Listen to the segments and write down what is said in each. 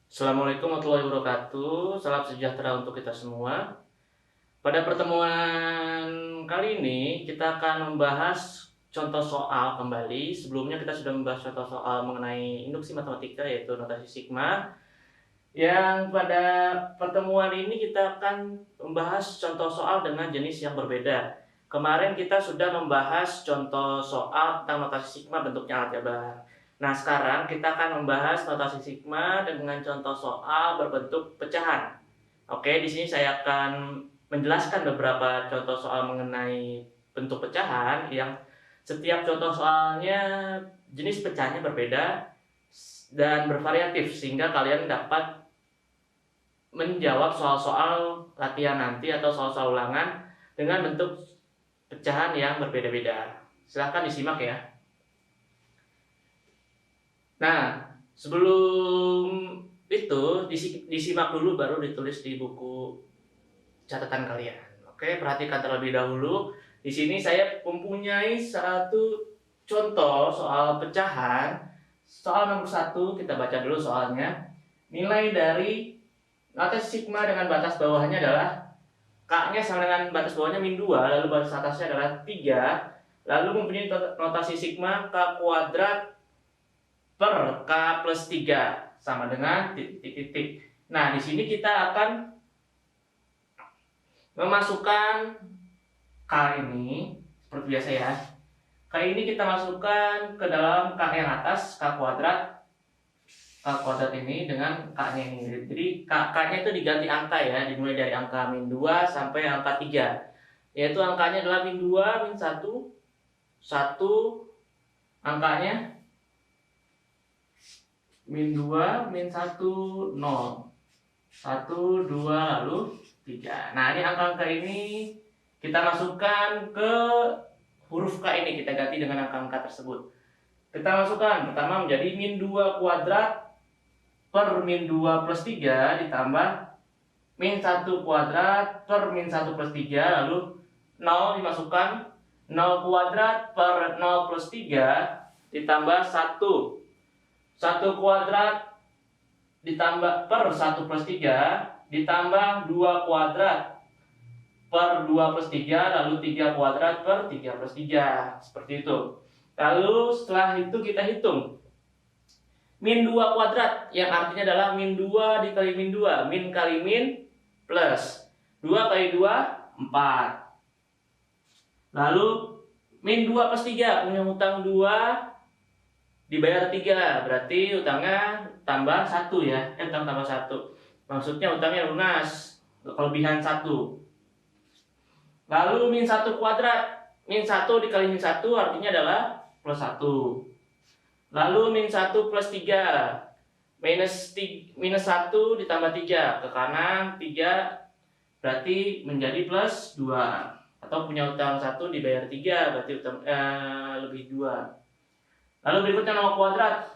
Assalamualaikum warahmatullahi wabarakatuh. Salam sejahtera untuk kita semua. Pada pertemuan kali ini kita akan membahas contoh soal kembali. Sebelumnya kita sudah membahas contoh soal mengenai induksi matematika yaitu notasi sigma. Yang pada pertemuan ini kita akan membahas contoh soal dengan jenis yang berbeda. Kemarin kita sudah membahas contoh soal tentang notasi sigma bentuknya aljabar. Nah, sekarang kita akan membahas notasi sigma dengan contoh soal berbentuk pecahan. Oke, di sini saya akan menjelaskan beberapa contoh soal mengenai bentuk pecahan yang setiap contoh soalnya jenis pecahannya berbeda dan bervariatif sehingga kalian dapat menjawab soal-soal latihan nanti atau soal-soal ulangan dengan bentuk pecahan yang berbeda-beda. Silahkan disimak ya. Nah, sebelum itu disimak dulu baru ditulis di buku catatan kalian. Oke, perhatikan terlebih dahulu. Di sini saya mempunyai satu contoh soal pecahan. Soal nomor 1, kita baca dulu soalnya. Nilai dari notasi sigma dengan batas bawahnya adalah K-nya sama dengan batas bawahnya min 2, lalu batas atasnya adalah 3, lalu mempunyai notasi sigma K kuadrat per K plus 3 sama dengan titik-titik. Nah, di sini kita akan memasukkan K ini seperti biasa ya. K ini kita masukkan ke dalam K yang atas, K kuadrat ini dengan K-nya ini. Jadi K-nya itu diganti angka ya, dimulai dari angka min 2 sampai angka 3. Yaitu angkanya adalah min 2, min 1, 1, angkanya min 2, min 1, 0, 1, 2, lalu 3. Nah, ini angka-angka ini kita masukkan ke huruf K ini, kita ganti dengan angka-angka tersebut. Kita masukkan, pertama menjadi min 2 kuadrat per min 2 plus 3 ditambah min 1 kuadrat per min 1 plus 3, lalu 0 dimasukkan, 0 kuadrat per 0 plus 3 ditambah 1 kuadrat ditambah per 1 plus 3 ditambah 2 kuadrat per 2 plus 3, lalu 3 kuadrat per 3 plus 3. Seperti itu. Lalu setelah itu kita hitung. Min 2 kuadrat yang artinya adalah min 2 dikali min 2. Min kali min plus 2 kali 2, 4. Lalu min 2 plus 3 punya hutang 2 dibayar 3, berarti utangnya tambah 1 ya. Utang tambah 1. Maksudnya utangnya lunas, kelebihan 1. Lalu min 1 kuadrat. Min 1 dikali min 1 artinya adalah plus 1. Lalu min 1 plus 3. Minus 1 ditambah 3. Ke kanan 3 berarti menjadi plus 2. Atau punya utang 1 dibayar 3 berarti utang lebih 2. Lalu berikutnya 0 kuadrat.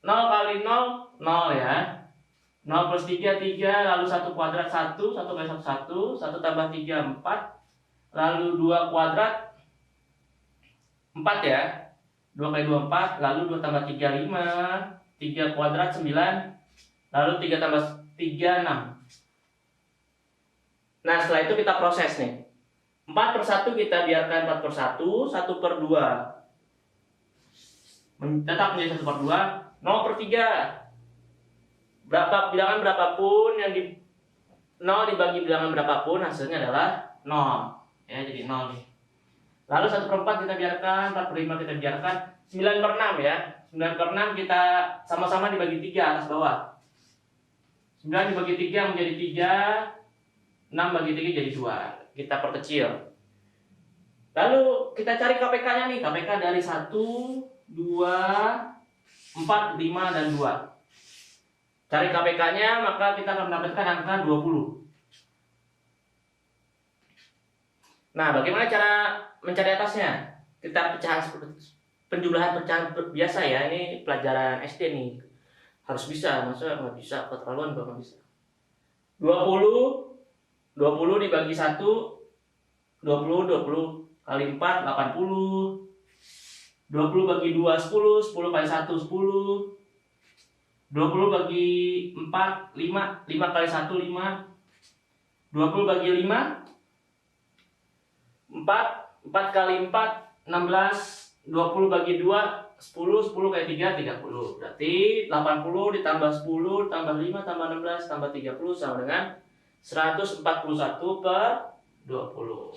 0 kali 0, 0 ya. 0 plus 3, 3. Lalu 1 kuadrat, 1. 1 kali 1, 1. 1 tambah 3, 4. Lalu 2 kuadrat, 4 ya. 2 kali 2, 4. Lalu 2 tambah 3, 5. 3 kuadrat, 9. Lalu 3 tambah 3, 6. Nah, setelah itu kita proses nih. 4 per 1 kita biarkan 4 per 1. 1 per 2. Tetap menjadi 1 per 2, 0 per 3. Bilangan berapapun yang 0 dibagi bilangan berapapun hasilnya adalah 0. Ya, jadi 0 nih. Lalu 1 per 4 kita biarkan, 4 per 5 kita biarkan, 9 per 6 ya. 9 per 6 kita sama-sama dibagi 3 atas bawah. 9 dibagi 3 menjadi 3, 6 bagi 3 jadi 2. Kita perkecil. Lalu kita cari KPK-nya nih. KPK dari 1, 2, 4, 5, dan 2. Cari KPK-nya, maka kita akan mendapatkan angka 20. Nah, bagaimana cara mencari atasnya? Kita penjumlahan pecahan biasa ya. Ini pelajaran SD nih. Harus bisa, masa nggak bisa, keterlaluan nggak bisa. 20 dibagi 1, 20 kali 4, 80. 20 bagi 2, 10. 10 kali 1, 10. 20 bagi 4, 5. 5 kali 1, 5. 20 bagi 5, 4. 4 kali 4, 16. 20 bagi 2, 10. 10 kali 3, 30. Berarti 80 ditambah 10 tambah 5 tambah 16 tambah 30 sama dengan 141 per 20.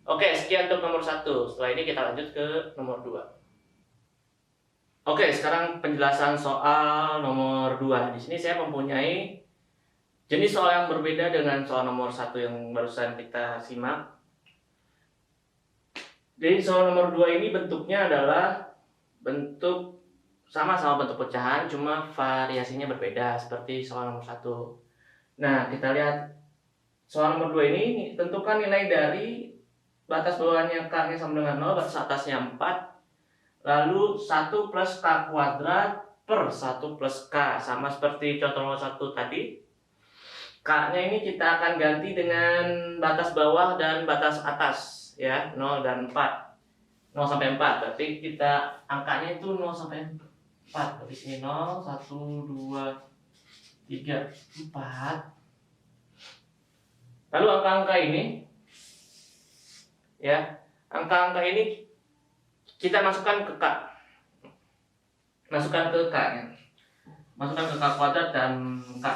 Oke, sekian untuk nomor 1. Setelah ini kita lanjut ke nomor 2. Oke, sekarang penjelasan soal nomor 2. Di sini saya mempunyai jenis soal yang berbeda dengan soal nomor 1 yang barusan kita simak. Jadi soal nomor 2 ini bentuknya adalah bentuk sama-sama bentuk pecahan, cuma variasinya berbeda seperti soal nomor 1. Nah, kita lihat soal nomor 2 ini, tentukan nilai dari batas bawahnya K sama dengan 0, batas atasnya 4, lalu 1 plus K kuadrat per 1 plus K, sama seperti contoh nomor 1 tadi. K-nya ini kita akan ganti dengan batas bawah dan batas atas, ya, 0 dan 4. 0 sampai 4, berarti kita angkanya itu 0 sampai 4. Berarti sini 0, 1, 2, 3, 4. Lalu angka-angka ini, ya, angka-angka ini kita masukkan ke K. Masukkan ke K, ya. Masukkan ke K kuadrat dan K.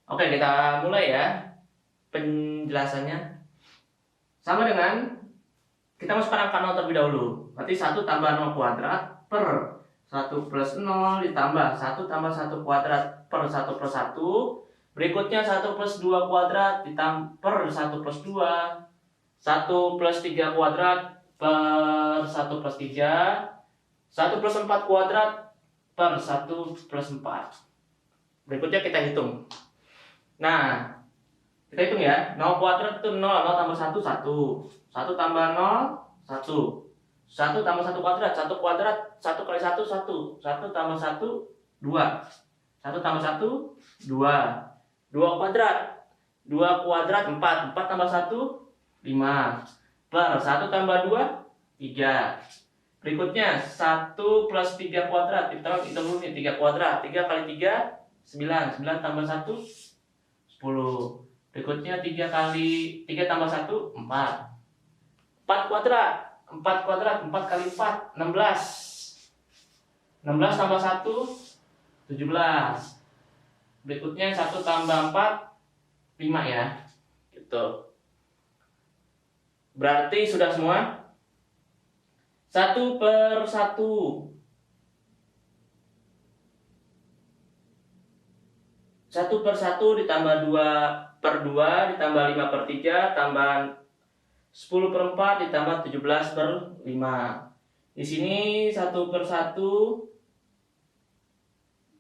Oke, kita mulai ya penjelasannya. Sama dengan kita masukkan angka 0 terlebih dahulu. Berarti 1 tambah 0 kuadrat per 1 plus 0 ditambah 1 tambah 1 kuadrat per 1 plus 1. Berikutnya 1 plus 2 kuadrat ditambah per 1 plus 2. 1 plus 3 kuadrat per 1 plus 3. 1 plus 4 kuadrat per 1 plus 4. Berikutnya kita hitung. Nah, kita hitung ya. 0 kuadrat itu 0, 0 tambah 1, 1. 1 tambah 0, 1. 1 tambah 1 kuadrat, 1 kuadrat, 1 kali 1, 1. 1 tambah 1, 2. 1 tambah 1, 2. 2 kuadrat, 2 kuadrat, 4. 4 tambah 1, 5. Per 1 tambah 2, 3. Berikutnya 1 plus 3 kuadrat. Kita hitung dulu nih, 3 kuadrat. 3 kali 3, 9. 9 tambah 1, 10. Berikutnya 3 kali 3 tambah 1, 4. 4 kuadrat, 4 kuadrat, 4 kali 4, 16. 16 tambah 1, 17. Berikutnya 1 tambah 4, 5 ya. Gitu. Berarti sudah semua? 1 per 1. 1 per 1 ditambah 2 per 2 ditambah 5 per 3 tambah 10 per 4 ditambah 17 per 5. Di sini 1 per 1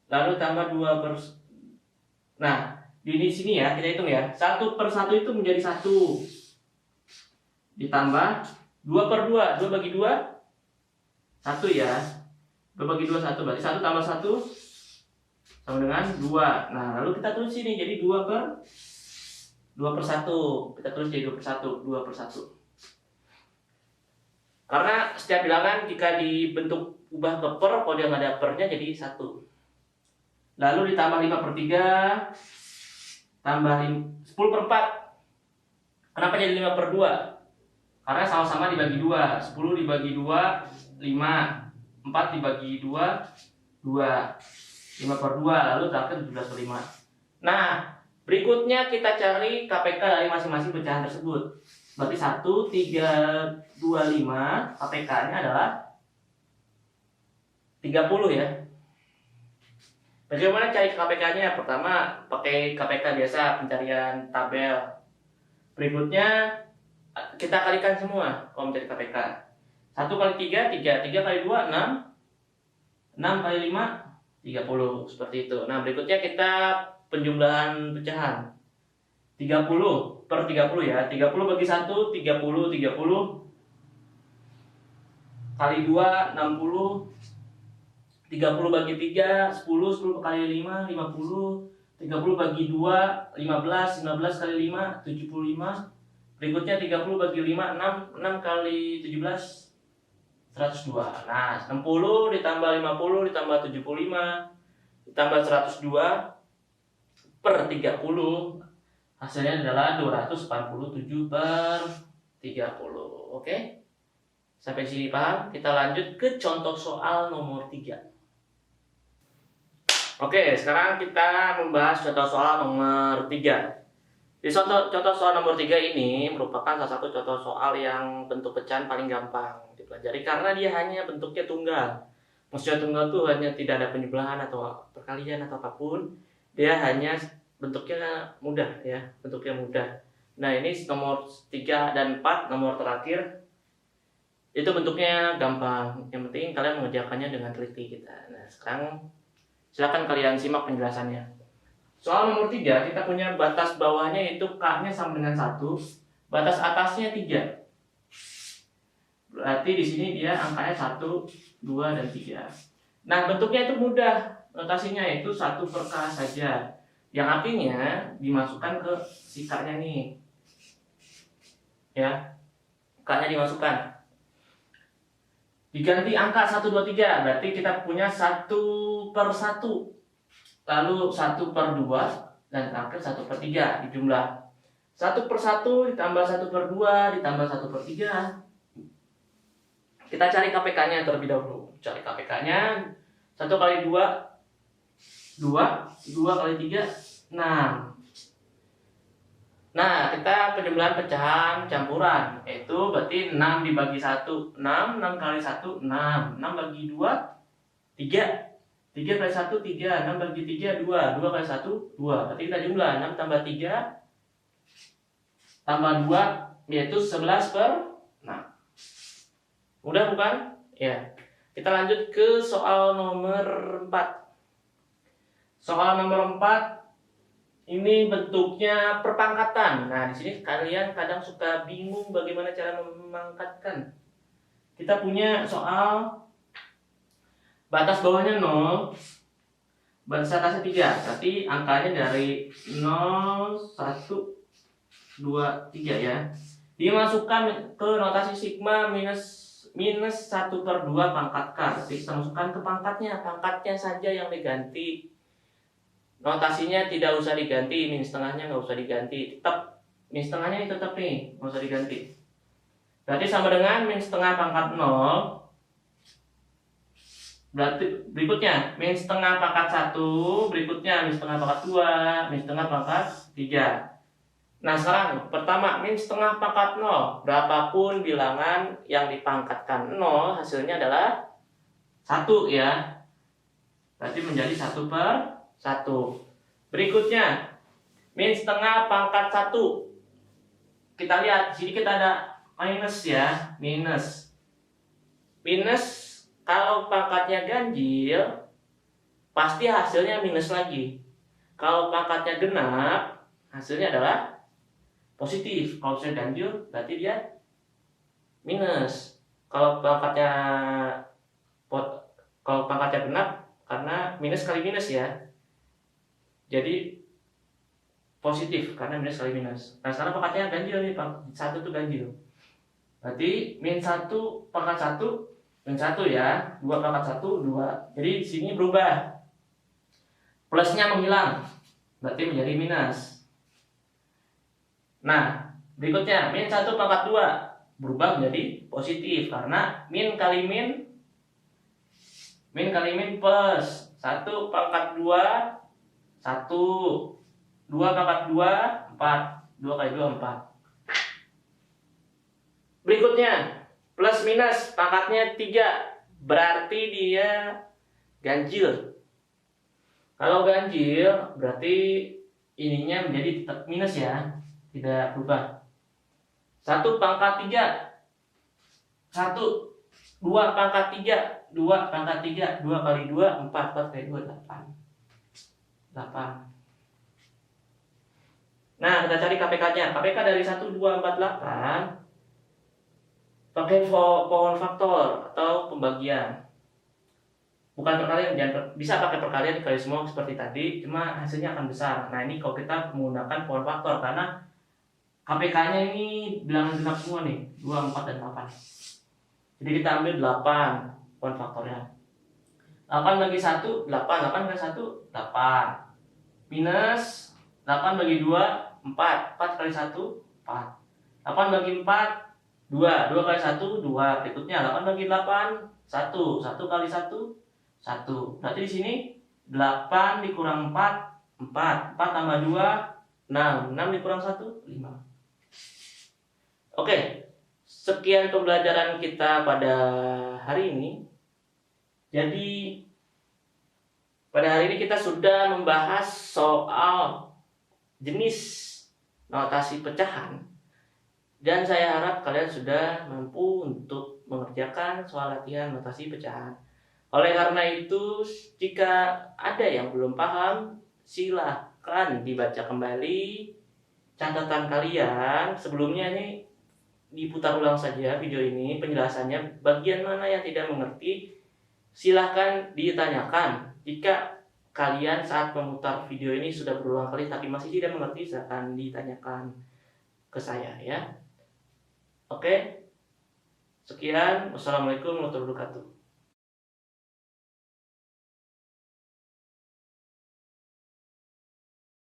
lalu tambah 2 per. Nah, di sini ya kita hitung ya. 1 per 1 itu menjadi 1. Ditambah 2 per 2. 2 bagi 2 1 ya. 2 bagi 2 1, berarti 1 tambah 1 sama dengan 2. Nah, lalu kita tulis sini jadi 2 per 1. Kita tulis jadi 2 per 1. 2 per 1. Karena setiap bilangan jika dibentuk ubah ke per, kalau dia nggak ada pernya jadi 1. Lalu ditambah 5 per 3. Tambah 10 per 4. Kenapa jadi 5 per 2? Karena sama-sama dibagi 2. 10 dibagi 2, 5. 4 dibagi 2, 2. 5 per 2. Lalu terakhir 17 per 5. Nah, berikutnya kita cari KPK dari masing-masing pecahan tersebut. Berarti 1, 3, 2, 5. KPK-nya adalah 30 ya. Bagaimana cari KPK-nya? Pertama, pakai KPK biasa, pencarian tabel. Berikutnya, kita kalikan semua kalau mencari KPK. 1 kali 3, 3. 3 kali 2, 6. 6 kali 5, 30. Seperti itu. Nah, berikutnya kita penjumlahan pecahan. 30 per 30 ya. 30 bagi 1, 30. 30 kali 2, 60. 30 bagi 3, 10. 10 kali 5, 50. 30 bagi 2, 15. 15 kali 5, 75. Berikutnya 30 bagi 5, 6. 6 kali 17, 102. Nah, 60 ditambah 50 ditambah 75. ditambah 102 per 30, hasilnya adalah 247 per 30. Oke? Sampai sini paham? Kita lanjut ke contoh soal nomor 3. Oke, sekarang kita membahas contoh soal nomor 3. Di contoh soal nomor 3 ini merupakan salah satu contoh soal yang bentuk pecahan paling gampang dipelajari karena dia hanya bentuknya tunggal. Maksudnya tunggal itu hanya tidak ada penjumlahan atau perkalian atau apapun. Dia hanya bentuknya mudah ya, bentuknya mudah. Nah, ini nomor 3 dan 4, nomor terakhir itu bentuknya gampang. Yang penting kalian mengerjakannya dengan teliti kita. Nah, sekarang silakan kalian simak penjelasannya. Soal nomor 3, kita punya batas bawahnya itu K-nya sama dengan 1, batas atasnya 3. Berarti di sini dia angkanya 1, 2, dan 3. Nah, bentuknya itu mudah. Notasinya itu 1 per K saja. Yang artinya dimasukkan ke si K-nya nih. Ya. K-nya dimasukkan. Diganti angka 1, 2, 3. Berarti kita punya 1 per 1. Lalu 1 per 2 dan terakhir 1 per 3 dijumlah. 1 per 1 ditambah 1 per 2 ditambah 1 per 3. Kita cari KPK-nya terlebih dahulu. Cari KPK-nya. 1 kali 2 2, 2 kali 3 6. Nah, kita penjumlahan pecahan campuran, yaitu berarti 6 dibagi 1 6, 6 kali 1 6, 6 bagi 2 3. 3 kali 1 3, 6 bagi 3 2, 2 kali 1 2. Berarti kita jumlah 6 tambah 3 tambah 2 yaitu 11 per 6. Mudah bukan? Ya. Kita lanjut ke soal nomor 4. Soal nomor 4 ini bentuknya perpangkatan. Nah, di sini kalian kadang suka bingung bagaimana cara memangkatkan. Kita punya soal batas bawahnya 0, batas atasnya 3. Berarti angkanya dari 0, 1, 2, 3 ya. Dimasukkan ke notasi sigma minus 1 per 2 pangkat K. Berarti kita masukkan ke pangkatnya. Pangkatnya saja yang diganti. Notasinya tidak usah diganti. Min setengahnya nggak usah diganti. Tetap min setengahnya ini tetap nih, nggak usah diganti. Berarti sama dengan min setengah pangkat 0. Berarti berikutnya min setengah pangkat 1, berikutnya min setengah pangkat 2, min setengah pangkat 3. Nah, sekarang pertama min setengah pangkat 0. Berapapun bilangan yang dipangkatkan 0, hasilnya adalah 1 ya. Berarti menjadi 1 per 1. Berikutnya min setengah pangkat 1. Kita lihat di sini kita ada minus ya, minus. Kalau pangkatnya ganjil, pasti hasilnya minus lagi. Kalau pangkatnya genap, hasilnya adalah positif. Kalau misalnya ganjil, berarti dia minus. Kalau pangkatnya genap, karena minus kali minus ya. Jadi positif karena minus kali minus. Nah, sekarang pangkatnya ganjil nih, 1 itu ganjil. Berarti min 1 pangkat 1 min 1 ya, 2 pangkat 1 2. Jadi di sini berubah. Plusnya menghilang. Berarti menjadi minus. Nah, berikutnya min 1 pangkat 2 berubah menjadi positif karena min kali min plus 1 pangkat 2 1, 2 pangkat 2 4, 2 kali 2 4. Berikutnya plus minus pangkatnya 3, berarti dia ganjil. Kalau ganjil berarti ininya menjadi tetap minus ya, tidak berubah. 1 pangkat 3 1, 2 pangkat 3 2 pangkat 3, 2 kali 2 4, 4 kali 2 8. Nah, kita cari KPK-nya. KPK dari 1 2 4 8 pakai pohon faktor atau pembagian. Bukan perkalian, bisa pakai perkalian dikali semua seperti tadi, cuma hasilnya akan besar. Nah, ini kalau kita menggunakan pohon faktor karena KPK-nya ini bilangan genap semua nih, 2 4 dan 8. Jadi kita ambil 8 pohon faktornya. 8 bagi 1, 8. 8 kali 1, 8. Minus 8 bagi 2, 4. 4 kali 1, 4. 8 bagi 4, 2. 2 kali 1, 2. Berikutnya 8 bagi 8, 1. 1 kali 1, 1. Berarti di sini 8 dikurang 4, 4. 4 tambah 2, 6. 6 dikurang 1, 5. Oke, sekian pembelajaran kita pada hari ini. Jadi pada hari ini kita sudah membahas soal jenis notasi pecahan. Dan saya harap kalian sudah mampu untuk mengerjakan soal latihan notasi pecahan. Oleh karena itu, jika ada yang belum paham, silahkan dibaca kembali catatan kalian. Sebelumnya ini diputar ulang saja video ini, penjelasannya. Bagian mana yang tidak mengerti, silahkan ditanyakan. Jika kalian saat memutar video ini sudah berulang kali tapi masih tidak mengerti, silahkan ditanyakan ke saya ya. Oke, sekian. Wassalamualaikum warahmatullahi wabarakatuh.